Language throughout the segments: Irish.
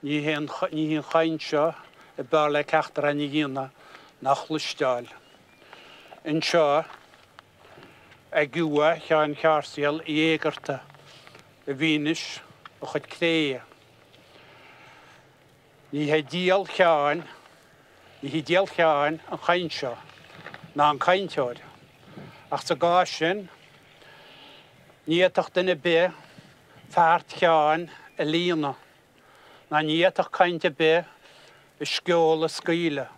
ní hén chaint seo I bear le ceachtar a ní dhéana nach chluisteáil. In seo ag gua Sheáin Sáirséal Uí Éigeartaigh a bhínis a chud cléie. Ní hé díal Sheáin an chaint seo ná an cainteoir. Ach sa gá sin, níontach duine bé feart Sheáin a líana, ná níontach cainte bé I sceol a scaoile.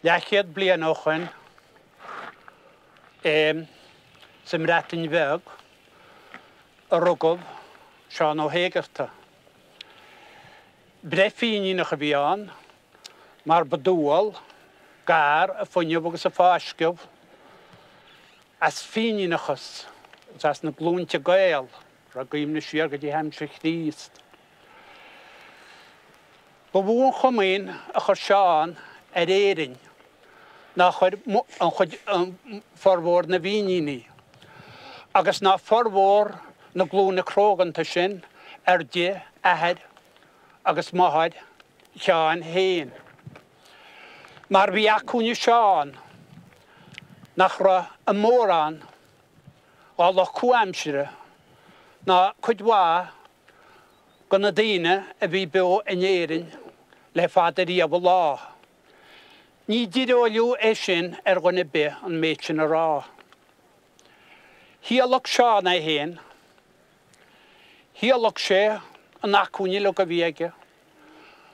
Leichéad bliain óchan sa Máirtín bheag a rugab Sheáin Ó Éigeartaigh. Bre faoinach a bhí an, mar badúil gar a faoine agus a fáscibh as faoinachas, as na glúnte gael, ra gaim na siar go dtí heimse Chríost. Ba bhuan chomain a chur Sheáin éireann ná chud formhór na bhíoiní, agus ná formhór na glúna cróganta sin dé ahead agus maithid Sheáin héin. Mar bhí acúne Sheáin nach ra a mórán á lech cuaimsire ná chuidhá go na daoine a bhí beo in éireann le fadaíomh lá. Ní ddíreoiliú é sin gona be an méid sin a rá. Hialach Sheáin é héin, hialach sé an acúne le go bhíige,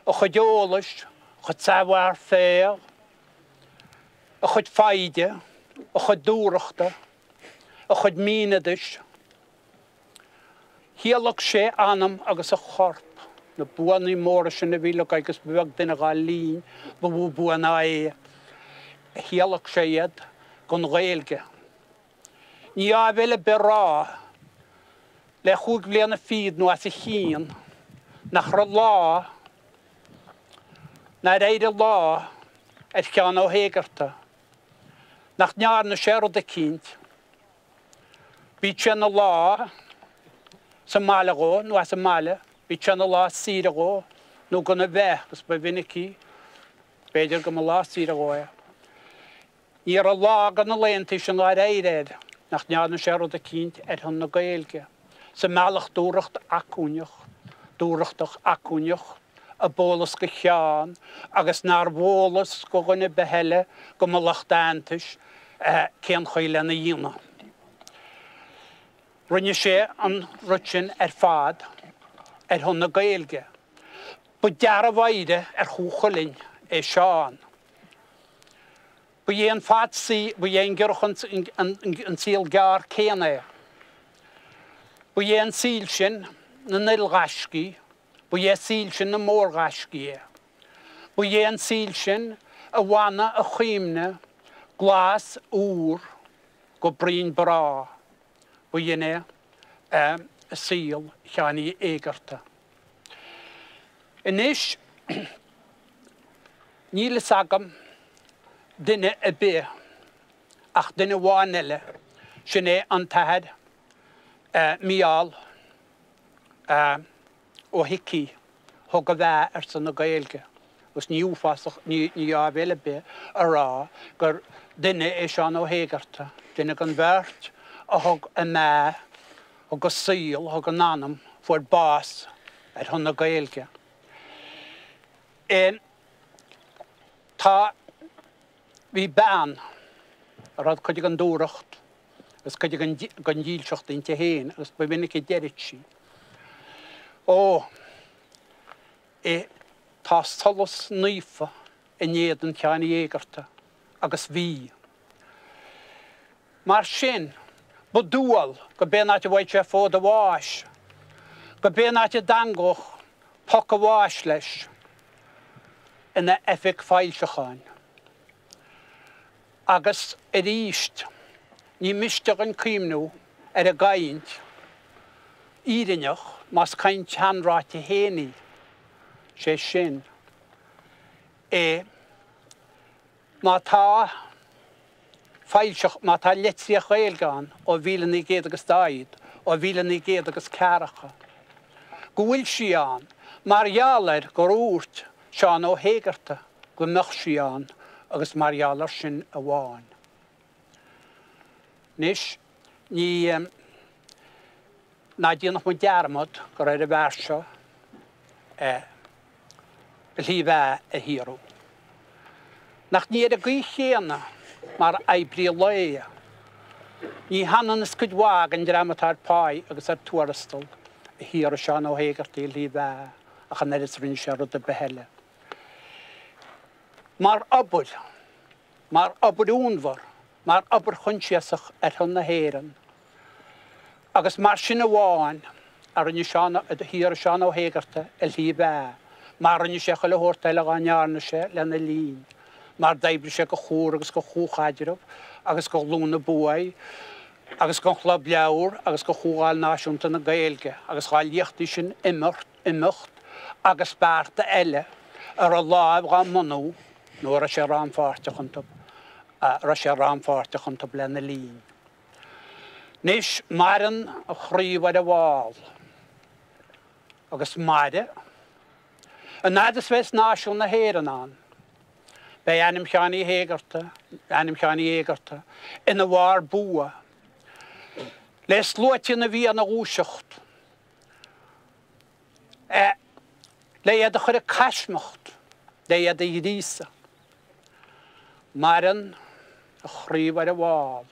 a chud eolais, chud samhhair féil, a chud faide, a chud dúireachta, a chud míneadis. Hialach sé anam agus a chorp, na buanaí móra sin a bhílach agus bheag duine gá lín, ba bhú buana é. Hialach sé iad gon Ghaeilge. Ní á bheile be rá, le chúig bliana fiad nó as a chin, nach ra lá, na réide lá Sheáin Ó Éigeartaigh, nach near na séad a caint. Bhí sin na lá sa mála gó, nó as a mála, bhí sin na lá síra gó, nó gona bheith, gus ba vinnicí, beidir go lá síra gó. Ní a lá gan na léontaí sin lá réiread, nach near na séad a caint hon na Gaeilge. Sa meallach dúireacht dúireachtach acúneach, a bólas go Sheáin, agus nar bólas go gona beheile go lachtaantais cén chuile na dhéana. Rinne sé an rutin fad hon na Gaeilge. Ba deara bhaide chúchalinn é Sheáin. Ba dhéon fad sí, ba dhéon gyrch an síl gar céana. Ba dhéon síl sin na nilghascí, ba dhéon síl sin na mórghascí. Ba dhéon síl sin a bhaina a chuimne, glas úr go brín brá. Ba dhéine a síl Sheáin Uí Éigeartaigh. Inis, níle sagam duine a bé, ach duine bháin eile, sin é an taithid míal ó hicí thug a bheith san na Gaeilge. Gus ní úfasach ní á bhéile bé a rá gur duine é Sheáin Ó Éigeartaigh, duine gan bhirt a thug a mé, thug a síl, thug an anam fuair bás hon na Gaeilge. Tá bhí bean a rad chuide an dúireacht, agus chuide gan díalseacht inte héin, agus ba bhínig i deireadh sí. Ó, tá solas níofa in éad an Sheáin Uí Éigeartaigh, agus bhí. Mar sin, ba dúal go bénáte bhaid sé fód a bháis, go bénáte dangoch poc a bháis leis ina eifig fáilseacháin. Agus ríist, ní misteach an cíimnú a gaint, írineach mas caint teanráte héanaí sé sin. Má tá fáilseach, má tá leitríoch Gaeilgeán ó 1902 ó 1904. Go bhfuil Sheáin Margheallar gur úirt Sheáin Ó Éigeartaigh go mbeadh Sheáin agus margheallar sin a bháin. Nis, ní ná díonach mo dearmad go raibh a bhear seo lí bheith a híorú. Nach níad a gaoth chéanna mar eibrí léia. Ní hanan is cuid uaigh an dreamatar pái agus ar tuarastal a híor Sheáin Ó Éigeartaigh lí bheith a chan eris rinn sé rud a behelle. Mar abur únmhar, mar abur chunsiasach ar chun na héireann. Agus mar sin a bháin ar an híor Sheáin Ó Éigeartaigh a lí bheith. Mar an sé le hórtaile a nearna sé lena lín. Mar daibri sé go chóir agus go chúchaidirh, agus go lúna buai, agus go chlab leabhar, agus go chúgáil náisiúnta na Gaeilge, agus gáil dheachtaí sin imimecht, agus bearta eile ar a láimh gan manú, nó ra sé rámfáirte chuntab lena lín. Nis maran a chríomhar a bháil, agus maire, a nádas bheits náisiún na héireann an. Bei Sheáin Éigeartaigh ina bhar bua. Les luaite na bhí na ngluaiseacht. Le iad a chur a caismeacht, le iad a dhísa. Maran a chríomhar a bháil.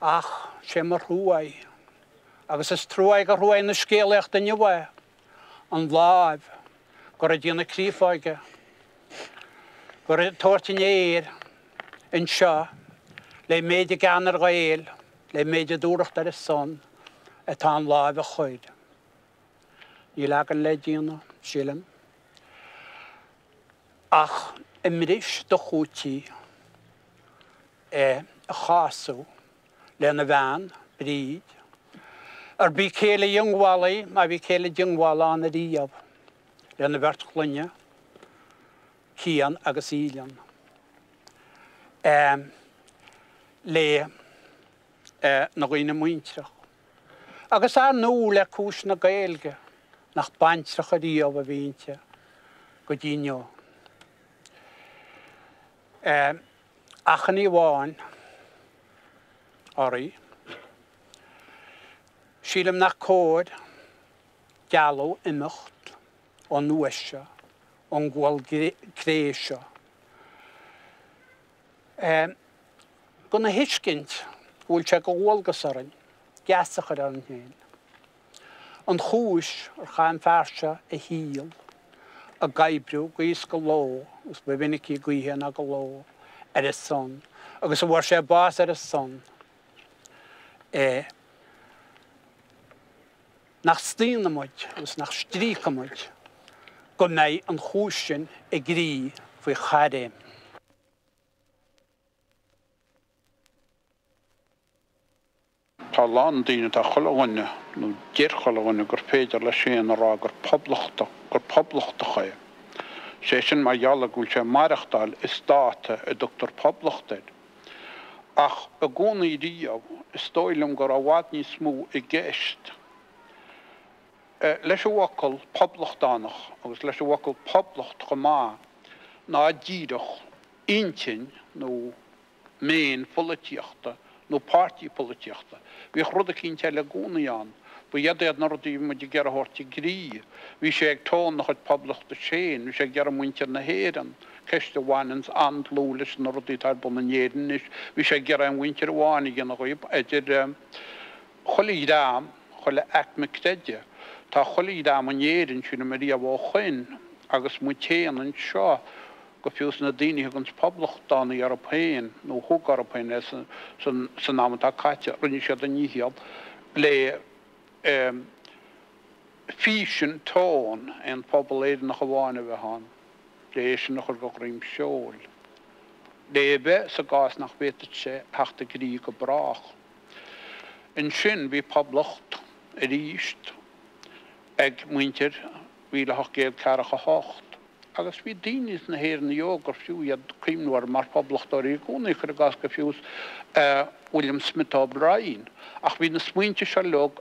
Ach, sé mar thuaigh. Agus is truaigh a thuaigh na scéalacht in bhaith. An bláimh, gur a díonna críomháige, gur a tuairtean éir in seo, le méide gan ar Gael, le méide dúireacht ar is son, atá an láimh a chuid. Ní leagan le díonna, sílim. Ach, imris do chútaí a cháasú le na bhean, bríd, ar bí céile dionghalaí, má bhí céile dionghalaí an a díomh, le na bheart chluinne, cían agus ílean. Le na ghaoine muinteach. Agus ar nó le cúis na Gaeilge, nach bainteach a díomh a bhíinte, go díneó. Achan í bháin, orí, sílim nach cóid, gealú imimecht, an nuaise, an ghuail gréise. Go na hiiscint, bhfuil sé go bhfuilgas aran, geasach ar an héin. An chúis ar chaim fearse a híal, a gaibrú go is go ló, gus be vinnicí gaoithe na go ló ar is son, agus a bhar sé bás ar is son. Nach stíanamuid, agus nach strícamuid, go mbeidh an chúis sin i grí faoi chaidéim. Tá lán daoine tá chulaghine, nó déir chulaghine gur féidir le séan ará gur Poblachta chaid. Sé sin mar ghealla gúil sé maireachtáil is dáta a Dr. Poblachta. Ach a gcónaí díomh is dóilm gur a bhhaid ní smú i gceist. Leis a bhacail Poblachtanach agus leis a bhacail Poblacht go má ná díadach intin nó méin polítíochta nó pártí polítíochta. Bhí rud a cinnte le gcónaí an, bu iadéad na rudí mu de gear a hortí grí. Bhí sé ag tón nach chuid Poblachta séin, bhí sé gear a muintear na héireann, ceiste bhhainins an lúlis na rudí tar bun an éireannis, bhí sé gear an muintear bháin igen a chuib, idir chulaí dám, chula eicmicteide. Tá chulaí dám an éireann sinna marí a bhá chuin, agus mu téan an seo, go fiús na daoine gans Poblachtána ar a péin, nó thug ar a péin san námatá caite, rinne sé a níhiad, le físin tón an pobl éidir nach a bháine bheitán, le sin nach go rím seoil. Lébe sa gás nach béta sé heachta grí go brach. In sin bhí Poblacht a ríist ag muintir bhí le géad cearacha hocht. Agus bhí daoine na héireann Ó gur fiú iad críomhnúir mar Poblachtaí gúnaí chu gas go fiús William Smith O'Brien. Ach bhí na smaointe se log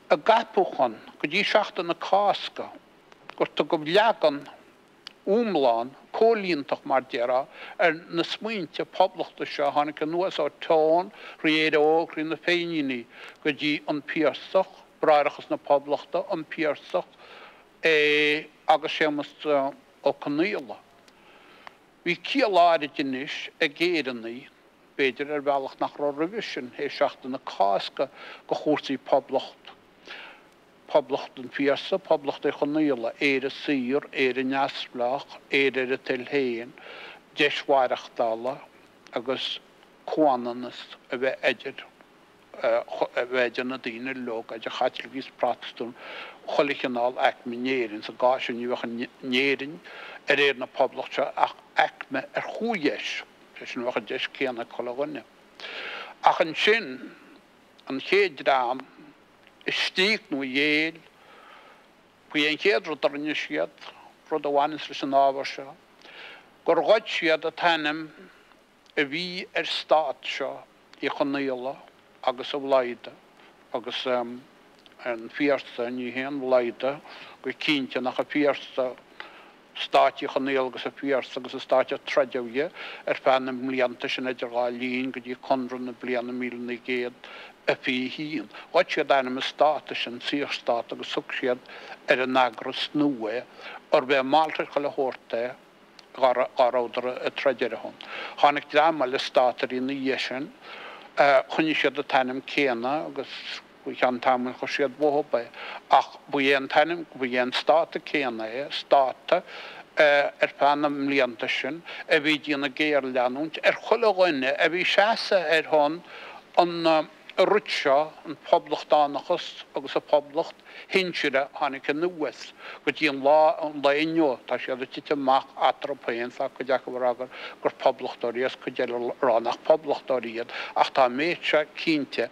a gapúchan go dtí seachtain na cásca gur tá go leagan úmláin cólíontach mar dearrá na smaointe Poblachta seo tháinig an nuas á tán Deireadh Ó rí na féinine go dtí an píorsach bráidachas na Poblachta an píorsach agus sémas ó Caníla. Bhí cialáide inis a géireannaí beidir bhealach nach rá revision seachtain na cásca go chóirsaí Poblacht. Poblacht an píorsa, Poblachta Caníla, a sír, a neasplach, a tilhéin, deismhairteachtála agus cuananas a bheith idir a bheith na daoine log a chatilgís Protestant cholichanál acme néirin sa gáisiú nuach néirin na Poblachta ach acme chúis sin nuach deis céanna colaghine. Ach an sin an chéadrám is stíg nó dhéal bhí an chéad rud ar siad rud a bhhainnis leis an ábhar seo gur ghaid siad a tainim a bhí stát seo i Caníla agus a bhlaide agus an fíorsta ní héan bhlaide go cínte nach a fíorsta stáití Caníla agus a fíorsta agus a stáití treideamh feanna mblianta sin idir gá líon go dtí conran na bliana míle géad a bhí híon. Ghaid siad anam státa sin síorstát agus sug siad an agras nua ar bheith máilteach le hórta áráidar a treideire hon. Tháinig dámal le státar í na dhéisin chuine siad a tainim céanna agus chean tamil chu siad bóba ach buhéon tainim buhéon státa céanna státa feanna mblianta sin a bhí díana géar leanúint chuileáine a bhí seasa hon an rud seo an Poblachtánaachas agus a Poblacht hinseire tháinig an nuas go dtí an lá an laineo tá siad a títe amach atropéin sa go deachar agur gur Poblachtóirías go déile ránach Poblachtóiríad ach tá méid se cínte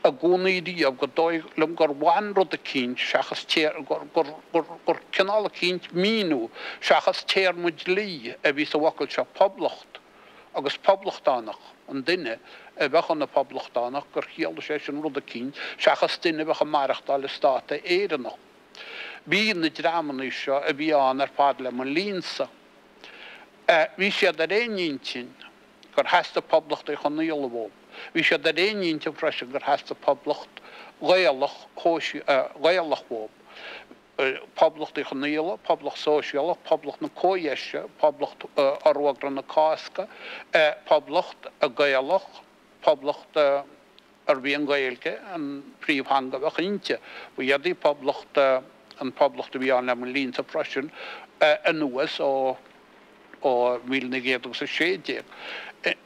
a gúnaídí go dóiglim gur bhain rud a cínt seachas téir gur cinál a cínt míú seachas téir muid lí a bhí sa bhacail se Poblacht agus Poblachtánaach an duine a bheitchan na Poblachtánaach gur chiaal sé sin rud a cínt seachas duine bheitcha maireachtáil le státa éireannach. Bhí na drámaní seo a bhí an ar fad le man línsa. Bhí siad a réintin gur heasta Poblachta Caníla bhób. Bhí siad a réintin freisin gur heasta Poblacht ghaolach bhób. Poblachta Caníla, Poblacht sóisialach, Poblacht na cóhéise, Poblacht arhuagra na cásca, Poblacht a ghaolach, Poblacht ar bhí an gailge an príomhhanga bheith inte. Bhí Poblacht an Poblacht a bhí an le man línta freisin a nuas ó 1960.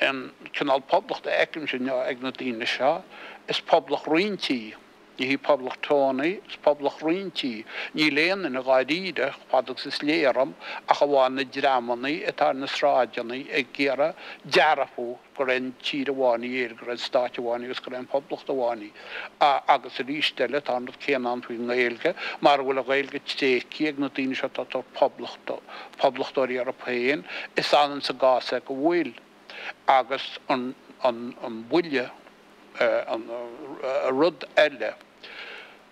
En canál Poblachta eicim sin ag na daoine seo is Poblacht rointí. Ní Poblachtánaí, is Poblacht rointí. Ní léan in a gáidíide chadagus is léaram a bháin na drámanaí atá na sráideanaí ag géara dearafú gur an tír bháinaí gur an stáit bháinaí agus gur an Poblachta bháinaí. Agus a rísteile tá na céanán faoi nghailge, mar bhfuil a ghailge téici ag na daoine seo tá Poblachtóirí ar a péin is an sa gása go bhfuil. Agus an bhuille a rud eile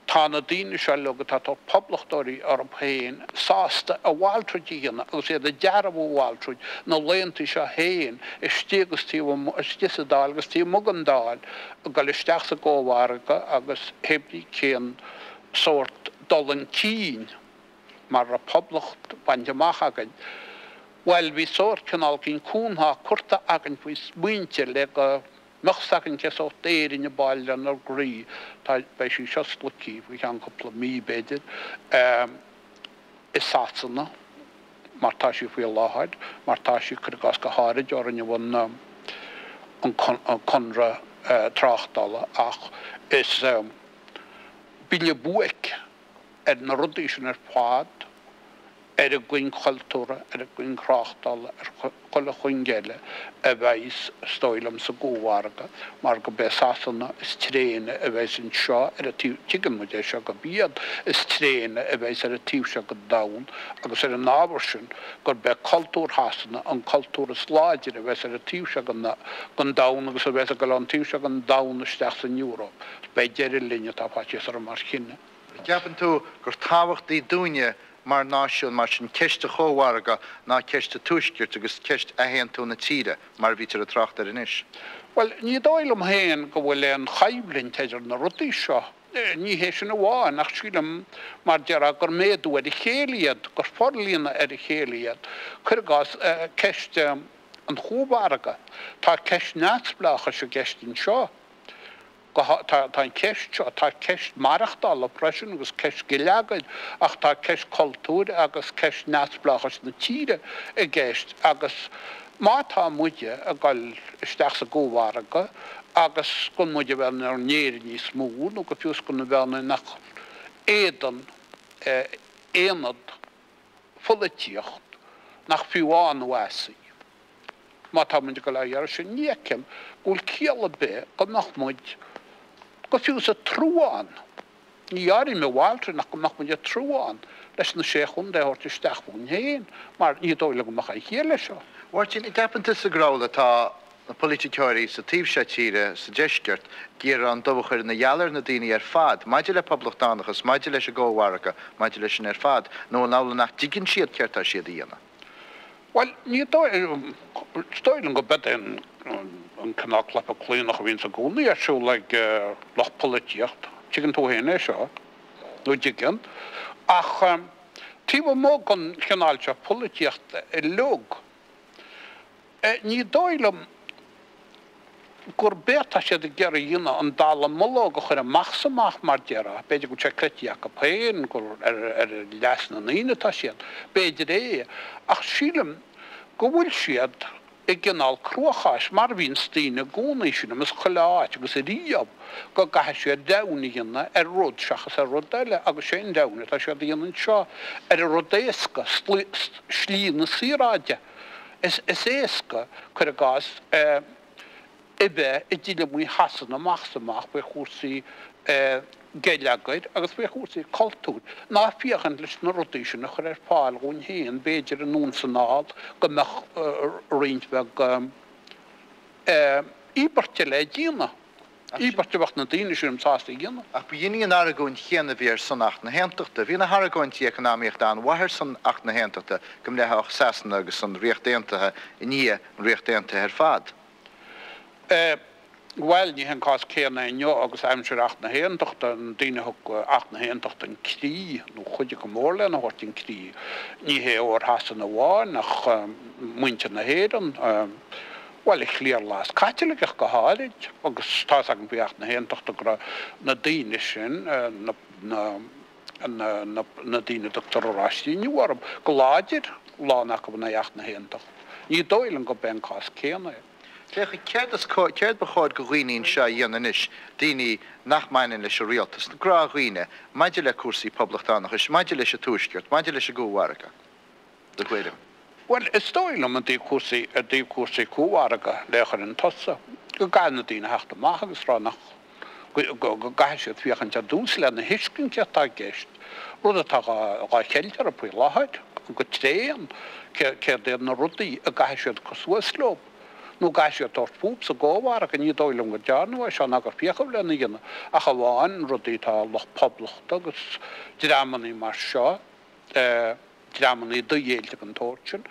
tá na daoine seo legad tá Poblachtóirí ar a péin sásta a bhhailtreid dhéanana agus iad a dearabh bhhailtreid na léontaí seo héin is stígus tíodáil agus tí mugandáil a go isteach sa ggóbhharga agus hebrí céan sort dolan cín mar a Poblacht baint amach againn. Well, bhí sort canál cín cúnthá curta agan faoi smaointe le go meachsagan ce ó éirin a bailile ar grí tá bei sí seosplaí bhí an coppla mí beidir is sásanna mar tá sí faoi láthid, mar tá sí chugas go háid ar an bhain an conra tráchtála ach is bíle buic na rudaí sin ar fád a gcuin cultúra, a gcuin chráchtal, chola chuingéile a bheith stoilm sa gúhharga, mar go be sasanna is tréine a bheith an seo ar a tígan mu seo go bíad is tréine a bheith ar a tíbse go dain, agus ar an nábhar sin gur be cultúr hasanna an cultúr sláidir a bheith ar a tíbse gan dain agus a bheith a go an tíbse gan dain isteach san Europa. Bei deirir linne tá páis ar mar chinne. Ceapan tú gur tábhacht í dúine mar náisiún mar sin ceiste chomhharga ná ceiste túiscirt agus ceist a héan tú na tíre mar bhí ar a tracht ar inis. Well, ní dóilm héan go bhfuil an chaimblinn teidir na rudaí seo. Ní hé sin bháin nach sílam mar dearach gur méadú ar i chéiliad, gur forlíonna ar i chéiliad, chuirgás ceist an chomhharga, tá ceist nátsblacha se geistin seo. Tá ceist seo, tá ceist marachtal a presin agus ceist gileagaid ach tá ceist cultúr agus ceist nátsblachas na tíre a gceist agus mátá muide a gáil isteach sa gúhharga agus gon muide bheith ar néir ní smú nó go fiús gon bheith nach éan éanad folatíocht nach fiúáin uasaí. Mátá muide go leir sin nícem gúil céala be go nach muid go fiús a trúáin. Ní áirí me bháilte nach go nach muide trúáin leis na séchún de hort isteach bún héin, mar ní dóile go mach a chéile seo. Máirtín, i dteapanta sa grála tá na politiciúirí sa tíbse tíre sa deisceart gur an dobhachar na dheallar na daoine ar fad, maidir le poblachtánagus, maidir leis a ggóhharga, maidir leis an ar fad, nó an ála nach díginn siad ceartá siad íana. Well, ní stoilm go bit an canach le a clúnach a bhín sa gúnaí ar siú le lech políocht, tígann tú héine seo, nó dígann, ach tíbh mó gan cheanailte políocht i lug. Ní dóilm gur beta sé de gera dhéine an dála muló go chuir amach mar dearach, beidir go sé critiach a péin gur ar leas na naoine tá siad, beidir ach sílam go bhfuil siad i gginál cruachais mar bhín stíine gúnaí sin mas choláit agus a ríab go gathe sé dana dhéine ar rud seachas ar rud eile agus sé dana tá sé dhéanaan seo ar a rud éasca slí na síráide. Is éasca chuir a gás ibe i ddíle mú hasan amach be chósaí géileagaid agus be chósaí cultúr. Ná fiochan leis na rudaí sin a chuir ar fáil gún héan béidir an nún sanáil go meach riint bheith íbarte le díana. Íbarte bheith na daoine sin sásta díana. Ach bu dhéine an aragún chéanana bhíar san ach na héntachta, bhí na haragóintí economíocht an bhathir san ach na héntachta go mbeadh seasanna agus san riochtaontaithe i ní an riochtaontaithe ar fad. Well, ní hen cás céanna inniu agus aimseir ach na héntachta an daoine thug ach na héntachta an crí nó chuide go mór lena hort an crí. Ní hé ór hasan na bháin nach muinte na héan. Well, ich léir las caiitileach go háid agus tá an bhíocht na héntachta go na daoine sin na daoine doctorráistí níharm go láidir lánach go na dheach na héntacht. Ní dóilann go ben cás céanna. Cead bacháid go ghuioín se dhéanais daoine nach mainin leis a rialtas na grá ghuioine, maidir le cuasaí poblachtánagus, maidir leis a túisceart, maidir leis a gúhharga. Do chuidir. Well, is dóilm an dí cuasaí cúhharga lechar an tosa. Go gáil na daoine heachta amach agus rá nach go gaiith siad fiochan te dús le na hiiscin ceattá gceist. Rud atá gá cheiltear a puoi láthid go tréan céir déad na rudaí a gaiith siad cosúaslób. Nó gaiith siad tort fúp sa ggóhharga a ní dóilm go dearnú se ná gur fiochamh lena dhéanana a cha bháin rudaí tá lech Poblachta agus drámaní mar seo drámaní do dhéilte an tóirtin.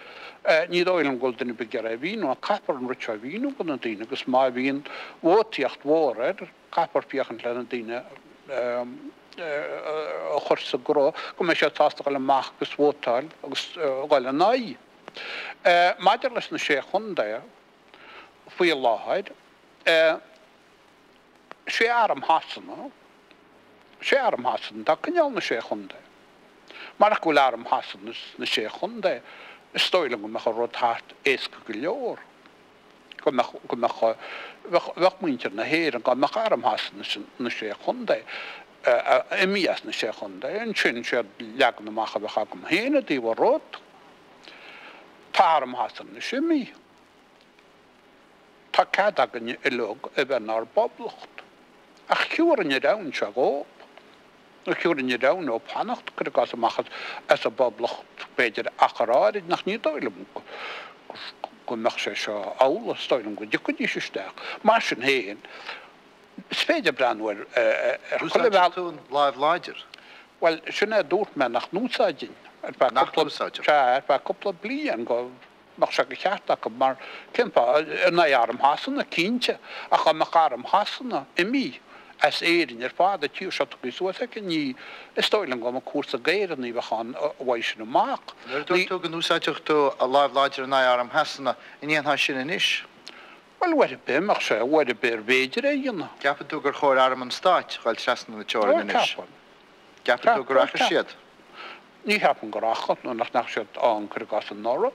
Ní dóilm go duine begear a bhín a capar an rute a bhíú go na daoine agus má bhíon bhótíocht mhór capar fiochan lena daoine a chuir sa grá go mé sé tásta go le mach gus bhótáil agus gáil a naí. Maidir leis na sé chundaia faoi láthid sé arm hasanna tá cinneall na sé chundaia. Mar go arm hasan na sé chundaia is stoilm go meach rud thart éasca go leor. Go meach muintear na héir an go meach arm hasan na sé chundaia. Mías na sé chunda, an sin sé leagan amach a bheith agam héna dí bhar rót. Táram hasan na simí. Tá cad agan i lug a bheith nar Poblachta. Ach ciúran i rawn se góp. Ciúran i rawn ó panacht Churraigh amachas as a Poblachta beidir acharáid nach ní dóilm go meach sé seo ála stoilm go dicudí sé steach. Mar sin héin. Spéidir Breandán Tún láimh láidir. Well, sinna dúirt me nach núsáidin. Nach núsáidin? Ba coppla blian go nach se go cheartach mar cimpa na arm hasanna cínte a cha mach arm hasanna I mí as éirin fád a tíú se go suasa ní stoilm go a cuasa géiran í bhechan bhaid sin amach. Tú go núsáideach tú a láimh láidir na arm hasanna in íon sin inis. Well, wedi bimach se, wedi byr beidir dhéanana. Ceapan tú gur chóir arm an stáit gáil treasna na teoir inis. Ceapan tú gur achas siad. Ní cheapan gur achas nó nach siad an Churraigh an nóra,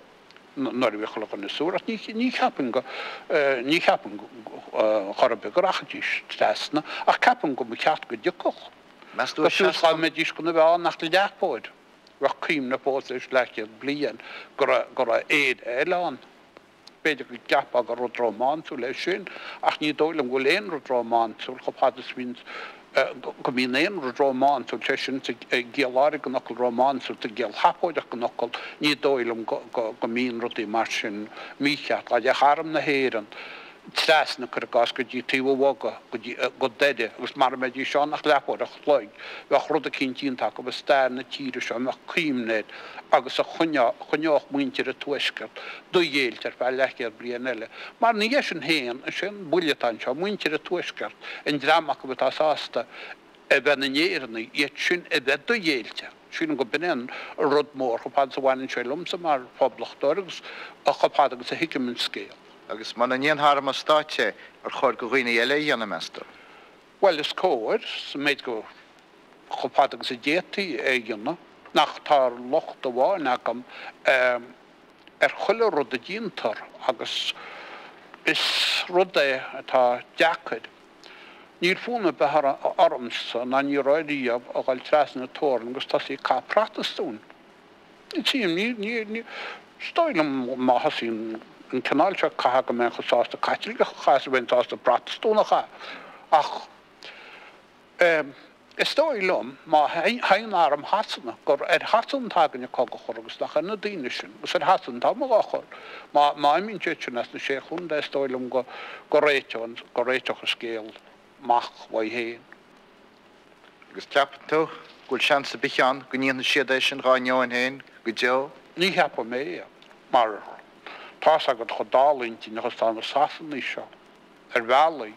nóir bhichalach an na súrat, ní cheapan chorbe gur achas treasna, ach ceapan go ceart go dicoch. Mas tú Go súsá me dís go na bheá nach le deachpóid. Bheach cím na póis leice blian gur a éad eilán. Beidir go gapa go rud románsú lei sin, ach ní dóilm go léon rud románsú, chopadas vín go mín éon rud románsú, sé sin géaláir go nocol románsú, te géal hapóideach go nocol, ní dóilm go mín rud I mar sin mícheat, a de charm na héiran. Tres na Churraigh go dtí tíú bhaga go deide, agus mar me dí seán nach lepóid a chloig, bheach rud a cintínta go bh stair na tíre seo meach cíimnéid agus a chuneoch muintir a tuisceart, do dhéiltar bheith leciad blian eile. Mar ní sin héan a sin builletáin seo muintir a tuisceart, in dramach go bh ásta a bheith na néirna, iad sin a bheith do dhéiltar. Sin go binin rud mór chopád sa bhain sé lumsa mar Poblachta agus a chopád agus a hiicimin scéal. Agus man an íon harm a stáite ar chóir go ghuioine eile dhéana meastar. Well, is cóir, méid go chopád agus a détaí dhéana, nach tar locht a bháin agam chuile rud a díntar agus is rud atá deacad. Níor fúna bethar ormsa na ní roiíab a gáil tres na tóran agus tá sí cá pratastún. Ní tíim ní stoilm máthasín an canál se caithe go mecha sásta caitil go chaas a bhaint ásta pratastúnacha. Ach, is stoilm má hain arm hasanna gur hasan tagan có go chorgus nach na daine sin, gus hasan tá má chor. Má imín sin as na sé chun de stoilm go réiteach a scéal mach bhaid héin. Agus ceapan tú gúil sean sa bichan go níon siad é sin ráineoin héin go deo? Ní heapa mé, mar tás agad chodálaintí nach tá na sasan í seo, bhealaí.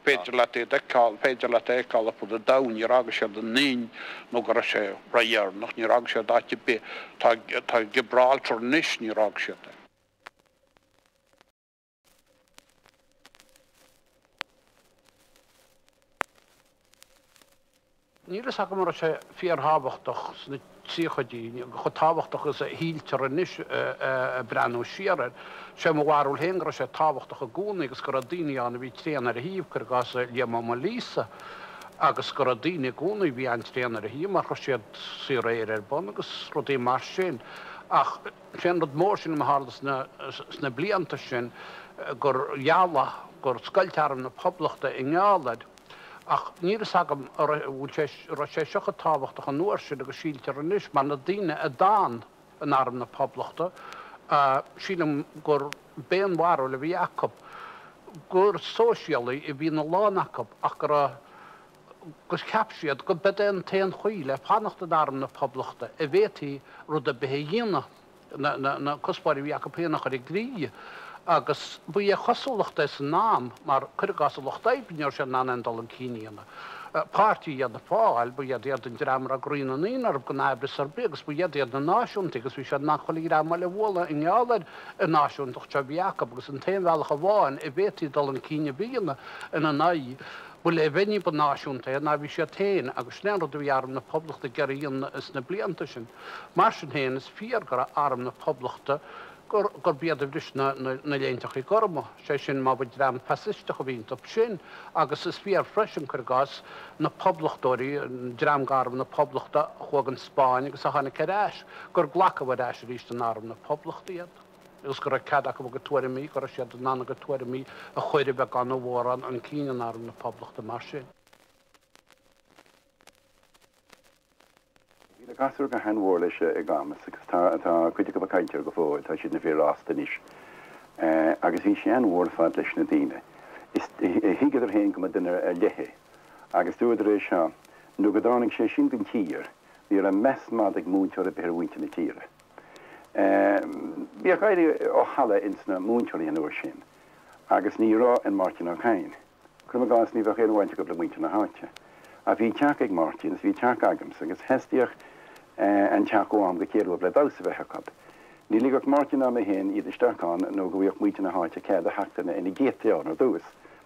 Peidir le éáil, peidir le éáil a pud a dain ní agus sé den nín nó gur sé raéar nach ní agus sé dáte be tá Gibraltar níos ní agus sé. Nílas a mar sé fiarhabhachtach sna tíchodí go táhachtach is a híltar a níos Breandán Ó Siaran sé mo bhharúil héangra sé táhachtach a gúna agus gur a daine anna bhí tréanar a híomh gur gas léama má lísa agus gur a daine gúna bhí an tréanar a híomh mar chu siad sí réir bon agus rud é mar sin. Ach sin rud mór sin hálas sna blianta sin gur jaala gur scailtearm na Poblachta I ngálaid. Ach níras agam bhúil sé seocha táhachtach an nuair sin agus síaltar a níos, mar na daine a dáin an arm na Poblachta, sílam gur béan bharú le bhí acab, gur sóisialaí I bhí na lánacab ach gus ceapsiad go bed an téan chuile panacht an arm na Poblachta, a bhétaí rud a bethe dhéana na cospáirí bhí acab péanach ar I gríe. Agus bu chosúlachta is nám mar Churraigh ibneir sé ná an dal an cííana. Pártíí an na fáil bu iad an dramar a grúna níar go nábris ar begus bu iad na náisiúnta agus bhí sé nach cholí rama le bhla I ngálaid a náisiúntaach te bheacab agus an téimhheach a bháin I bhétaí dal an cíine bíana ina naí. Bu le bhaine ba náisiúnta na bhí sé téin agus snéad bhí arm na Poblachta geíon is na blianta sin. Mar sin héin is fiar gur arm na Poblachta gur bíad bris na léintach I gorma, sé sin má bud ram fasiste go bhín op sin, agus is bhí freisin chugas na Poblachtóirí dram garm na Poblachta chugan Spáin agus a hána ceráis, gur ghlacha bhd eis ríist an arm na Poblachtaíad. Is gur cadach go thuairimí, gur siad nána go thuairimí a chuidir be gan bhóran an cían an arm na Poblachta mar sin. The gasur go hen leis I gamas agus tá cuiide go caintear go fóil tá siad na bhí rasta níos. Agus hí sé an mhór fad leis na daine. Is hiigad ar héin go duine lethe. Agus dúidir éis seo, nó go dánig sé sin den tír, bhí ar an mesmad ag múnteir a beir bhainte na tíre. Bhí a gaiidir ó hala insna múnteir an uair sin. Agus ní rá an Máirtín Ó Cadhain. Crum a gás ní bheith chéad bhainte go le múinte na háite. A bhí teach ag Máirtín, bhí teach agams, agus hestiach an teach óam go céadú le dása bheitcha cad. Ní lígach Máirtín am a hen iad isteachán nó go bhíoch múinte na háite céad a heachtainna ina géteán ar dús.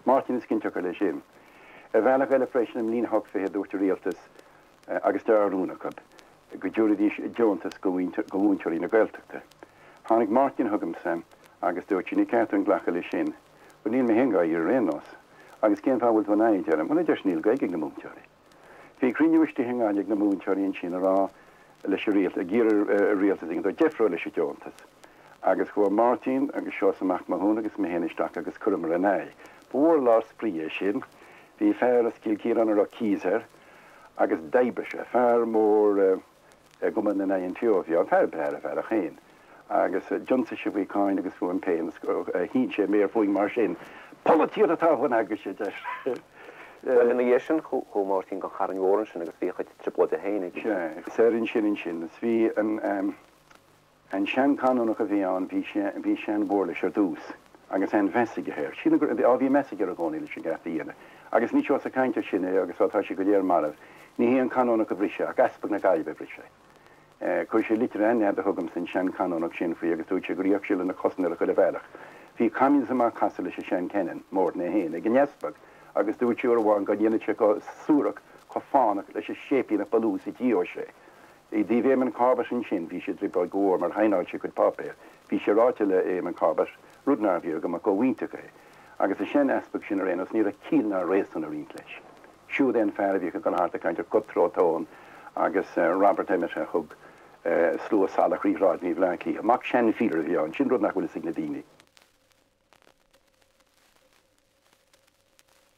Máirtín is cinnteach le sin. A bhealach eile freisin am líon hog fé dúirtar rialtas agus dearúna cad. Go dúradí Joontas go bhúnteoirí na Gaeltachta. Tháinig Máirtín thugamsa agus dúirt sin ní ceart an ghlacha le sin. Ba níl me henga ar rénos. Agus cén fábhfuil van éidir, muna deis níl gaig na múnteoirí. Bhí críniuiste hengáideag na múnteoirí an sin rá leis rialta, a gír rialtas ag an Jeffro leis Joontas. Agus go Máirtín agus Sheáin Mac Aonghusa agus me hénisteach agus Churraigh a né. Bhór lá spríé sin, bhí fear a scil círan ar a císar agus daibrise, fear mór goman na an teofiá, fear bear a fear a chéin. Agus Johnsa se bhí cáin agus fuan péin, hín sé mér faoin mar sin. Poblachta a táhain agus sé deis. Well, in the sin, who Máirtín go Cadhain Warren sin agus bhí chuid tripla de hénig. Sérin sin, is bhí an sean canónach a bhí an bhí sean bhór leis ar dús, agus an bhesaige héir. Sína gur bhí mesaige ar a gcónaí leis an gataíana. Agus ní seo a cainte sinna agus átá sé go léir marh, ní hí an canónach a bhríse, ag aspag na gaiibh a bhríse. Chuir sé litir aine a thugam san sean canónach sin faoi agus dúirt sé gur íoch síle na cosna go le bhealach. Bhí caimín sama casa leis a sean cennen, mór na héin, ag an iespag. Agus dúirtúr bháin go dhéanaite go súrach go fánach leis a sépí na balús I ddío sé. I dí bhéim an cábas an sin, bhí sé dribá góir mar haáil sé chud papéir. Bhí sé ráteile éim an cábas rudnábhíir go go bhaintecha. Agus a sin aspect sin a réanas ní a cílna réasún a rint leis. Siúd an fear bhí go háta caiintear cutrótón agus Robert Emmet a chug slú a salach ríráid ní bhlaí. Amach sin fír a bhí an, sin rudnach bhfuil signa daoine.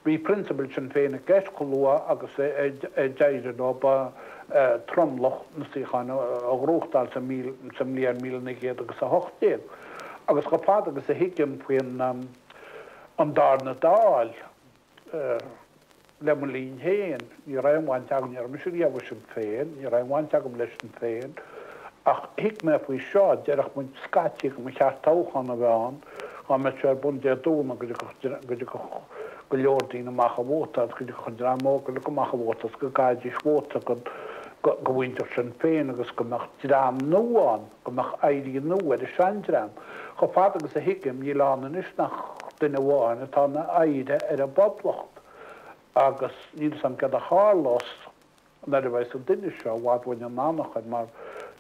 Bhí principal Sinn Féin a gceist chulua agus Deireadh Ó ba tromlach na Síocháin a ghrúchtáil sa mlíon mílnaigéad agus a hochtéad. Agus go pád agus a hiiciam faoin an darna dáil le mo líon héin, ní raibh bhaint agam ar mis riamh Sinn Féin, ní raibh bhaint agam leis Sinn Féin, ach hiic me faoi seo dearach muid scáitií go cheart tóchan a bheán, chu me sé bun de dúna go leordaí na macha bhótas, go chun drámóga le go macha bhótas go gaiidir svóta go bhaintear Sinn Féin agus go meach drám nóáin, go meach éirí nó ar a seandrám. Cho fad agus a hiicim ní lána is nach duine bháin atá na éire ar a bPoblacht. Agus níl sam gad a hálós na a bheith sa duine seo bhád bhain an nánachad mar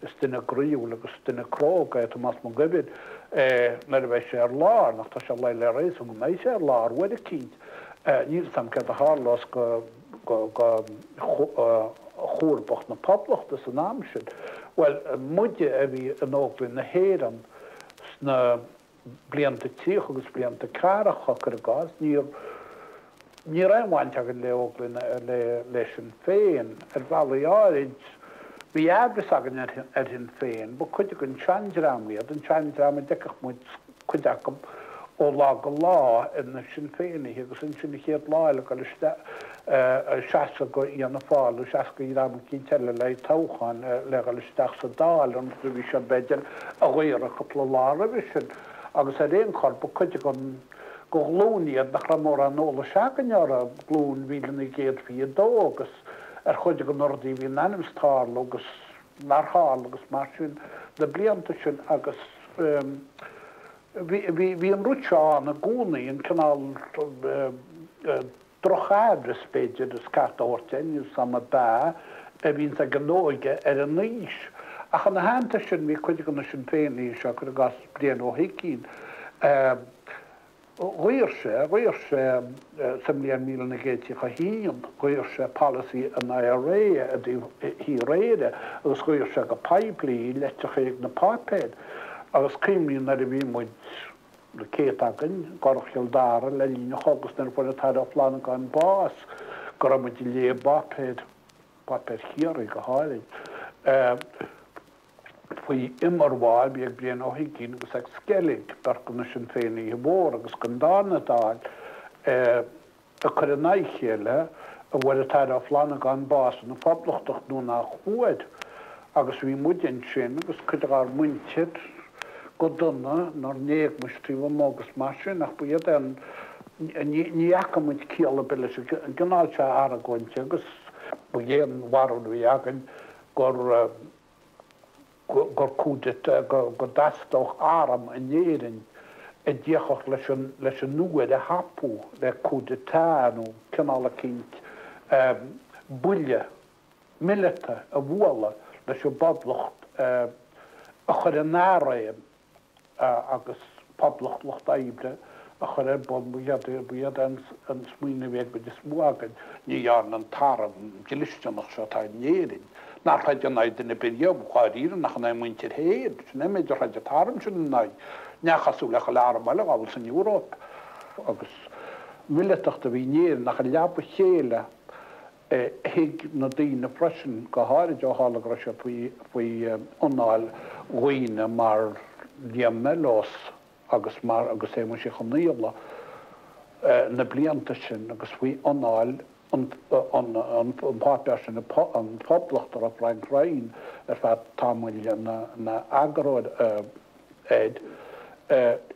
is duine gríúil agus duine cróga a mas mo gibid na a bheith sé ar lár, nach tá sé le le rééis go mééis sé ar lár bhfuid a cínt. Níl sam gad a hálós go chóirbocht na Poblachta san am sin. Well, muide a bhí an óglinn na héan na blianta tíoch agus blianta carach ar a gás, ní raibhhaint agad le óglinn le Sinn Féin ar bhela áid bhí eabras agan ar Sinn Féin, ba chuide gon seandraimiad, an seandraimiad decach muid chuideacham ó lá go lá in na Sinn Féinigh agus in sinna chéad láile go seaasa go íana fáil, seaasa go íram cí teile le tóchan le go leisteach sa dáil an bhí se beidir a ghuiar a couple lára bhí sin. Agus a réon chorp ba chuide go glúniad nach mór an nóla seagan a glún bhílan géad fí dó agus ar chuide go nordaí bhí nanimstáil agus narthal agus mar sin de blianta sin agus bhí an rúteán a gúnaí an canál drochadra spéidir is carta ortein sam a bá a bhín a gnóige ar an níos Ach an na hánta sin mí chuide go na Sinn Féin í seo chu gas Breandán Ó Cadhain. Ghuiir sé sam líon míle na géiti chu híon, ghuiir sé policy an IRA a dtí hí réide, agus ghuiir sé go pipeline leite chuig na pápéid, agus cíimlíon na bhí muid le céit agan, gorchail dára le lína chogus na bhfuil atá plána gan bás, go raibh muid lé bapéid chiaigh go hálainn. Faoi imorháil bí ag Breandán Ó Cadhain agus ag sceilg bar go na Sinn Féin í bhór agus go dánadáil a chur an naichéile a bhfuil atá plána gan bás na Poblachta nó na chuaid agus bhí muidin sin agus chuid ar muintead go duna nar néag muistíomh mógus mar sin ach buiad an níacha muid cíala bile gnáil se ar a ghainte agus bu dhéan warú bhí agan gur cúdit go dastóch áram a néirin a ddíoch leis an nuad a hapú le cúditánú cinál a cinint buile millete a bhla leis an Poblacht a chur an náraim agus Poblacht Locht Aibre a chur an bon buiad an smuoine bhéag go is muagan ní dhearn an taram gilisteanach seo tá néirin. Nach had je naid in de periode chaíre nach een muintir héad, ne méidir had je tarm sin naid, nechasú le lára meile ábhil san Europa. Agus milliteach a bhí néir nach a leabba chéile hiig na daoine freisin go háid ó hálagra se faoi anáil ghaoine mar liamne los agus é mu sé choníola na blianta sin agus faoi anáil an pápéir sin an Poblachta a Breandán fead támuile na agaróid éid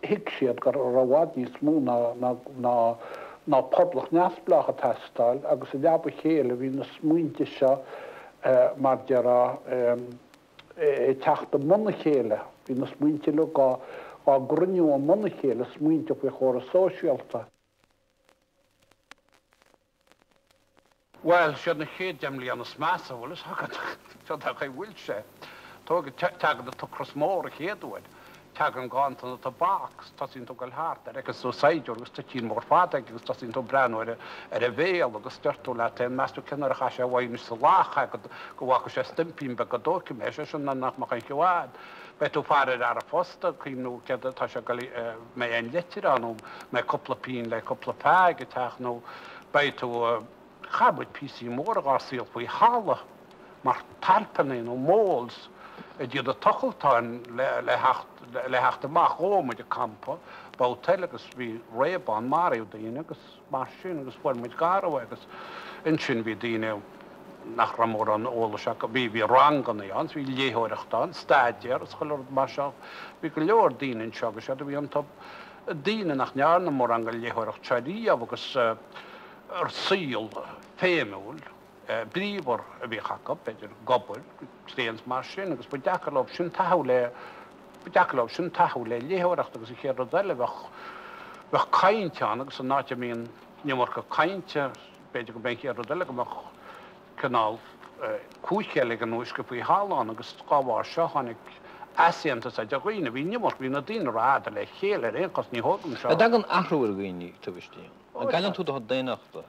hiic siad gur ráhád níos mó ná Poblacht neasplacha testáil agus a leabba chéile bhí na smuointe seo mar dearrá teachta mna chéile, hí na smuointe le á gruniú an mna chéile smuointe faoi chóra sóisialta. Well, siad na chéad deimlí an na smasa bhfuil is hagad siad a bhfuil sé. Tógad teagad a tucras mór a chéadúid, teag an gáanta na tabbax, tá sín tú galthart, agus sú saidiúr, agus tá tín mór fáteag, agus tá sín tú breanúir a bhéal, agus styrtú le ten meistú cinnar a chaise bhhain sa lácha, go bhacha sé stimpín be go dóci mé, sé sin nach mach an ceád. Betú farir ar a fosta, cíimnú cead tá sé mé ein litir anú, mé coppla pín le coppla páig a teachnú, beitú chabud písí mór a gársíal faoi hála, mar talpanin ó móls, diad a tochaltáin le hecht amach ómuid a campa, bá teile agus bhí réabán maríú daine agus mar sin agus bhfuil muid garú agus in sin bhí daine nach ramór an óla se go bhí rangan í ans, bhí léthóireachtáin, staidir, as chuir mar seo, bhí go leor daine seo agus a bhí an top daine nach nearna mór an go léthóireacht teíomh agus ar síl féimiúil, bríomhar a bhí chaca, beidir gobal, stéans mar sin, agus bu deacalóh sin tathú le léthóireacht agus i chéad a deile bheith cainteán agus an náte míon nimar go cainte, beidir go ben chéad a deile go canál cúchéile an núis go faoi háláán agus gábhar seo tháinig asiantas a deaghine, bhí nimar bhí na daoine ráda le chéile réchas ní thugam seo. Dag an ahrúir gaoine tuhaistíon. An gailan tú a déanaachta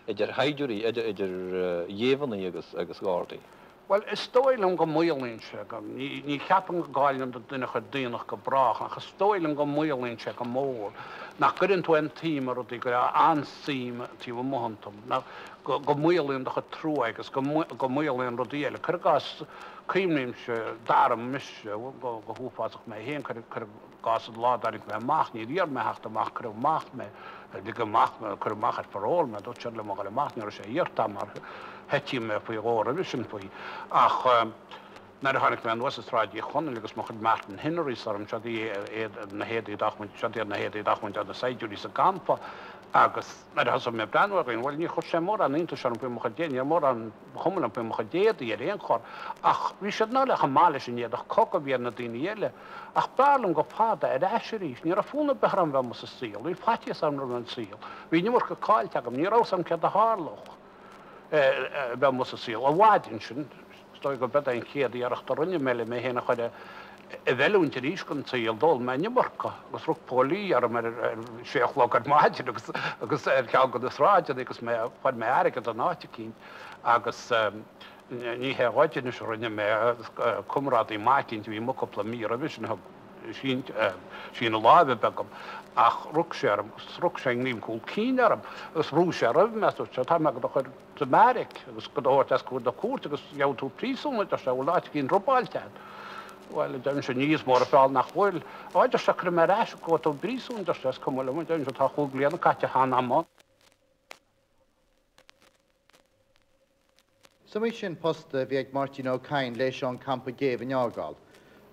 idir haidiúí idir dhéhanna agus gáirdaí. Well, is stoilm go muolín se ní cheapan go gáilm do duine chu daoinach go brach, nach stoilm go muolín se go mór, nach gurinn tú an tímar ó go ansím tí bh mohantam, go muolín do chu trú agus go muolín rodíile, chur gas cíimním se daram mise go húfáach mé héon chur gas ládarig me amach, ní ríar me hecht amach chur amach me, go mach me chur amach ar faról me, dó teir le mo amach ní sé íirta mar hetí me faoi óra visin faoi. Ach, nar hánig me an wasastráid í chunna agus mo chud Máirtín Hinnery sarm se na héadaí dachmuint a saidúí sa gampa, agus nar has me breanhain, bhil ní chud sé mór an intu sem pe mo déine mór an chumlan pe mo déadaí ar éon chor, ach bhí sé ná le chamáile sin iadach coca bhíar na daoine eile, ach brálam go páda ar eisiríis, ní a fúna behram bhe mo sa síl, hí fatia sam an síl, hí nimar go cáilteagam, ní rásam cead a hálach. Be mo sa síl, a bhhaidin sin, stoi go bed ein chéad iarach do rinne meile mé héna chuide bheúnte ríos gon saíal dul menne marcha, agus rug pólí ar mar séochlogad máidir agus ceall go ráide agus chuid mé airigad an áte cín agus ní heáide is rinne mé cumrád í Máirtín bhí mo coppla mí a visin sin lábe begam ach rug sé ním cúil cíarm agus rú sé rah me tá me go chuir de Meirig agus go áir as chuir do cuat agus jou tú prísúna ar se láit cín robáiltein. Well, dan is niet meer veel naar voren. Oh, dat is een crimineel wat op drie zo'n dat is komen. Dan is het goed geleden katje gaan aan man. Sumishin posta viag Máirtín Ó Cadhain leis an campa Géibhinn Ágáil.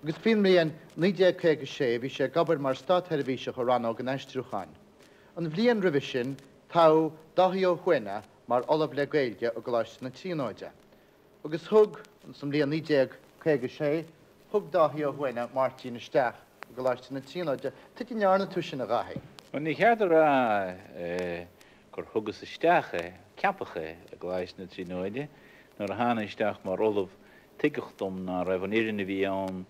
Agus fin rian nídé chéige sé bhí sé gabar mar stad televíse go ran an Aindrias. An bblion rivisin tá Dáithí Ó mar olaf le gailge a gláiste na tíóide. Agus thug an som blion nídé chéige sé, thug Dáithí Ó Máirtín isteach go gláiste na tíóide, tu nearna tusin a gaithe. Well, ní cheadar a gur thugus isteacha, ceapacha a gláiste na tíóide, nar a hána isteach mar olaf tigeachtom na raibhaníirna bhí an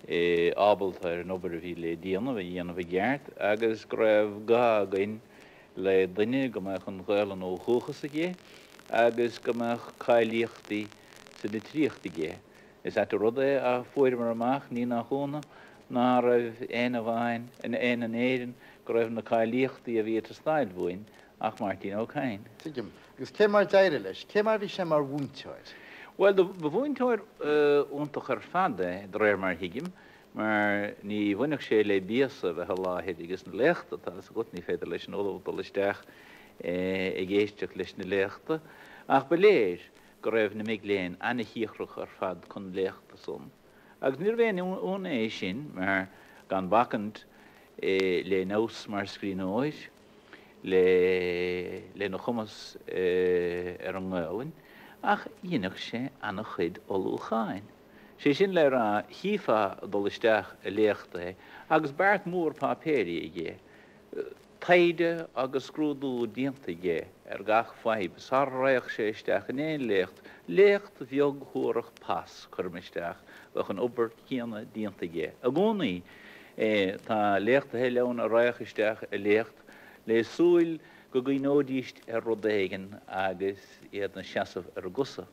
ábalta ar an obair a bhí le díanamh dhéanamh gceart, agus go raibh gain le duine go mbeadh an Ghaeilge Ó Chúchas ghé, agus go mbeadh cailíochtaí sa na tríochtaí ghé. Is at rud é a thuairimí amach ní nach chúna ná raibh éana bhain an éan go raibh na cailíochtaí a bhí a stáil bhuain ach Máirtín Ó Cadhain. Tuigim, agus cé mar deire leis, cé mar bhí sé mar bhúnteir? Well, de bhúnteir úntach ar fada de réir mar hiigim, mar ní bhainneach sé le bíasa bheit láhéad agus na léachta, tá is gut ní féidir leis an ólah dul isteach i ggéisteach leis na léachta, ach ba léir go raibh na mbeidh léin ana híochrach ar fad chun léachta son. Agus níor bhéin ón é sin, mar gan bacant le nós mar scríóis, le na chumas ar an Ghaeilge, ach dhéanach sé anna chuid olú cháin. Sé sin le a hífa dul isteach a léachta, agus beart mór papéri i ggé. Taide agus scrúdú dianta ggé ar gach faoib, sar raich sé isteach in éon lécht bheog thuaireach pas chum isteach, bach an obair chéanna dianta ggé. A gcónaí tá léachta hé leann a raich isteach a lécht, le súil go gcuinódíist ar rodéigen agus iad na seasamh ar gusa.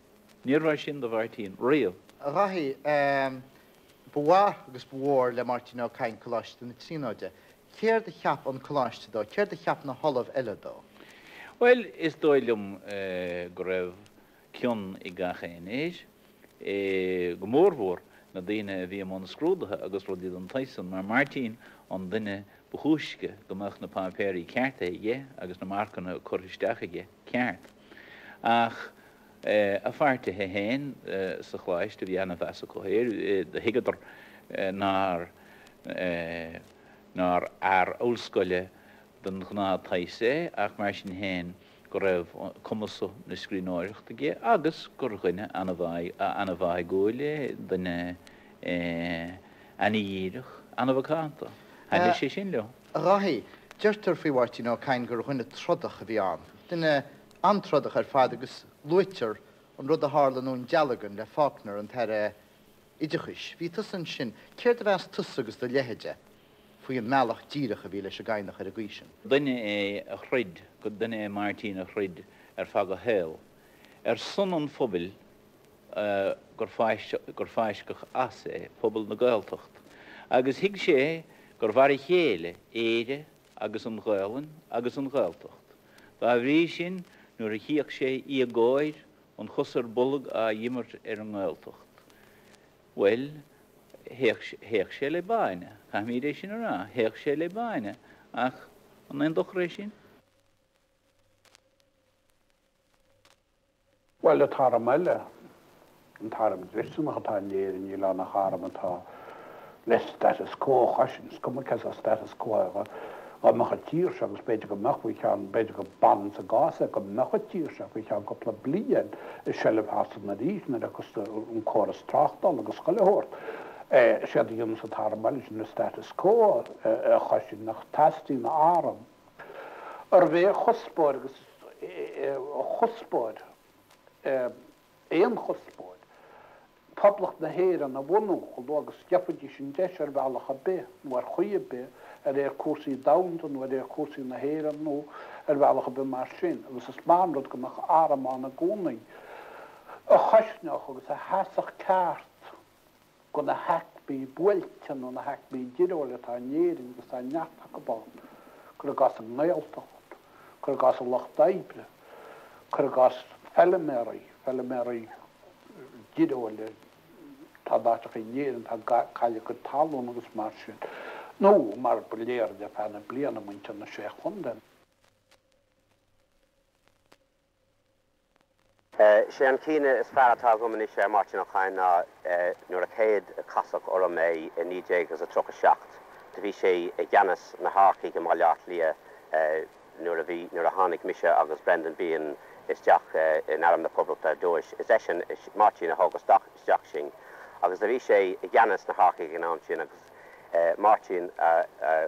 Níor sin do bhairtín riamh. Rahi, bua agus bhuair le Máirtín Ó Cadhain coláiste na tíóide. Céir de cheap an coláiste dó, céir de cheap na holamh eile dó? Well, is dóilm go raibh cion i gacha éis, go mórmhór na daine bhí am an scrúdathe agus rudíad an taisan, mar Máirtín an duine buchúisce go mbeadh na pampéirí cearta ige agus na marcanna choristeach ige ceart. Ach a fáirte héin sa chláiste bhí anna bheasa go héir, de higadar nar ar óscoile den gná taise, ach mar sin héin go raibh cumasú na scríóireachta ige, agus gur chuine anna bhaid góile duine anna dhíireach, anna bhacánta. Haine sé sin leo. Rahi, deirtar faoi Máirtín Ó Cadhain gur chuine trodach a bhí an. Duine antrodach ar fad agus luitir an rud a hálanún dealagan le fácnar an tar idechis. Bhí tusan sin, céir de bheas tus agus do leheide faoi an mealach díireach a bhí leis a gaiinach ar a gcuisin. Duine é a chruid, go duine é Máirtín a chruid ar fag a héil. Ar son an phobail gur fáiscach as é, pobal na Gaeltacht. Agus hiig sé gur bhar chéile éire agus an Ghaeilge agus an Gaeltacht. Ba bhrí sin nuair a hiíoch sé í a gáir an chusar bulag a dhimmart ar an Gaeltacht. Well, héach sé le baine, chaimí éis sin ará, héach sé le baine, ach an éondoch rééis sin? Well, le táram eile, an táram dvisúnach atá léirin í lá nach cháram atá le status quo chasin, scumma cas a status quo amach a tíir agus beidir go mechhui chean beidir go ban sa gása go mech a tíir bhui chean go pla blian is sellh hasan na rína agus an choras trachtal agus choilehort. Sé dhéanam sa táramáil sin na status quo a chasin nach tastí na áram. Ar bheith chospóir agus chospóir, éon chospóir Poblachta na héireann na bhunúchail agus ceapadí sin deis ar bhealacha be, nó ar chuige be, ar cuasaí damhanta nó ar cuasaí na héireann nó ar bhealacha be mar sin. Agus is mánrad go nach áramán na gcónaí. A chaisneach agus a hasach ceart go na heicbí buailte nó na heicbí díreola tá néirin agus tá neartach go bán. Cur gas an nglailteacht, cur gas an Loch Daibre, cur gas felliméirí díreola tá dáteach í néirin tá caile go talún agus mar sin. Nó mar buléir de fena bliana muinte na sé chundan. Sheáin cíine is fearrátá go is Máirtín Ó Cadhain nuair a chéad casach orm mé in 19 agus a 37. Tá bhí sé ag gceannas na háchaí go máileart lia nuair a tháinig mise agus Breandán bíon isteach in airm na Poblachta dúis. Is sin is Máirtín a thugus isteach sin. Agus a bhí sé ag gceannas na háchaí an am sin agus Máirtín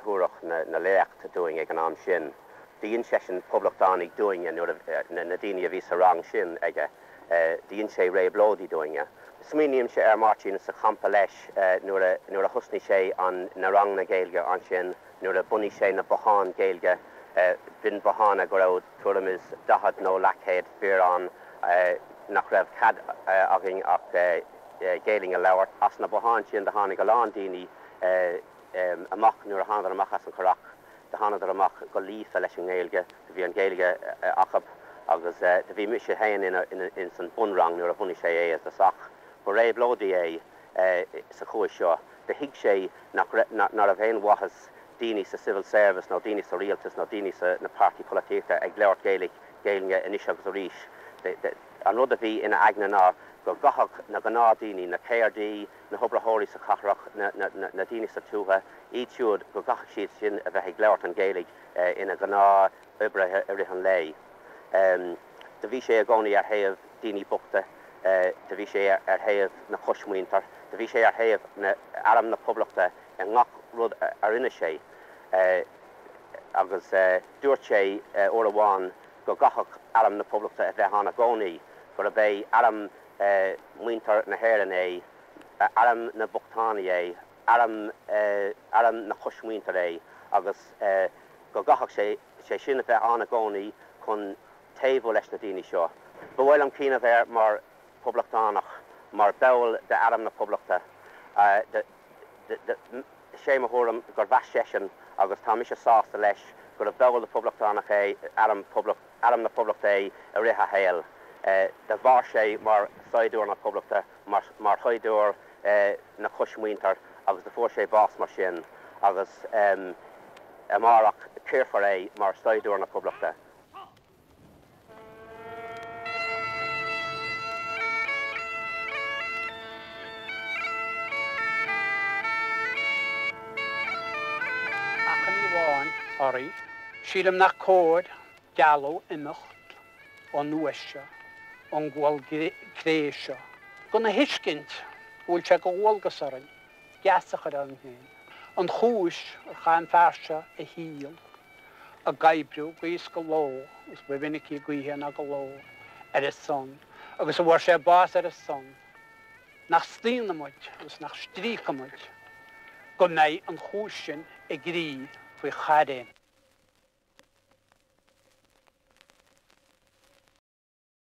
thuaireach na léacht doing ag an am sin. The in-session Poblachtánaigh doing na daoine a bhí sa rang sin aige, the in-sé ré blódaí doing. Smíníonn sé Máirtín sa champa leis nuair a thusnaí sé an na rang na Gaeilge an sin, nuair a bunaí sé na Boháin Gaeilge, bin Boháin go raibh thuairim is dahad nó lachéad fearán nach raibh cad agin ach Gaeilge labhairt as na Boháin sin de tháinig go lán daoine amach nuair a tháinig amach as an Churraigh. De hanadar amach go lífa leis an Gaeilge, bhí an Gaeilge achab agus de bhí mise hain in san bunrang nuair a bunaí sé as de sach. Go ré blódaí sa chuaigh seo, de hiig sé nach a bhéon wahas daoine sa civil service nó daoine sa rialtas nó daoine sa na party políteachta ag leabhart Gaeilge inis agus a rís. An rud a bhí ina aigna ná go gahach na gná daoine na KRD, na hobrahóirí sa Churraigh, na daoine sa tútha, í siúd go gahach siad sin a bheith ag leabhart an Gaeilge ina gná uibrithe a rihan lei. De bhí sé a gcónaí ar thaobh daoine buachta, de bhí sé ar thaobh na choismuintar, de bhí sé ar thaobh na airm na Poblachta an ngach rud ar ina sé. Agus dúirt sé ó amháin go gahach airm na Poblachta a bheith hána gcónaí, gur a bheith airm muintar na héireann airm na Bochtánaí airm na choismuintar agus go gahach sé sin a bheith anna gcónaí chun taobh leis na daoine seo. Bhfuil am cína bheith mar Poblachtanach, mar beall de airm na Poblachta. Sé a thuairim gur bheith sesin agus tá mise sásta leis gur a beall de Poblachtanach airm na Poblachta a rithe héal. De bhar sé mar saidúir na Poblachta, mar chuidúir na choismuintar agus de fór sé bás mar sin agus amárach céirfar mar saidúir na Poblachta. Achan í bháin orí, sílam nach cód, gealú imicht, ó nuaise, ó ghuail gréise. Go na hiiscint, bhfuil se go bhilgas orin, geasach ar an hén. An chúis ar chan fearse a híal, a gaibrú gais go ló, gus bhinic í gaihéan a go ló, ar is son, agus a bhar sé bás ar is son. Nach slínamuid, agus nach strícamuid, go méid an chúis sin i grí faoi Cadhain.